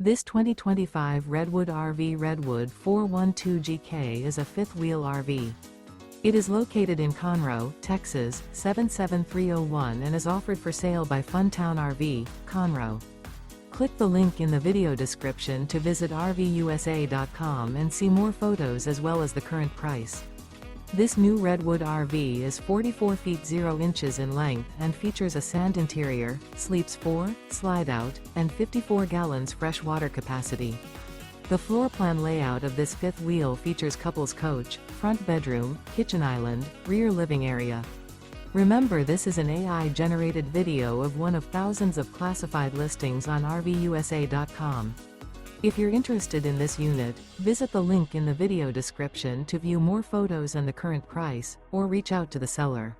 This 2025 Redwood RV Redwood 412GK is a fifth-wheel RV. It is located in Conroe, Texas, 77301 and is offered for sale by Funtown RV, Conroe. Click the link in the video description to visit RVUSA.com and see more photos as well as the current price. This new Redwood RV is 44 feet 0 inches in length and features a sand interior, sleeps 4, slide-out, and 54 gallons fresh water capacity. The floor plan layout of this fifth wheel features couples coach, front bedroom, kitchen island, rear living area. Remember, this is an AI-generated video of one of thousands of classified listings on RVUSA.com. If you're interested in this unit, visit the link in the video description to view more photos and the current price, or reach out to the seller.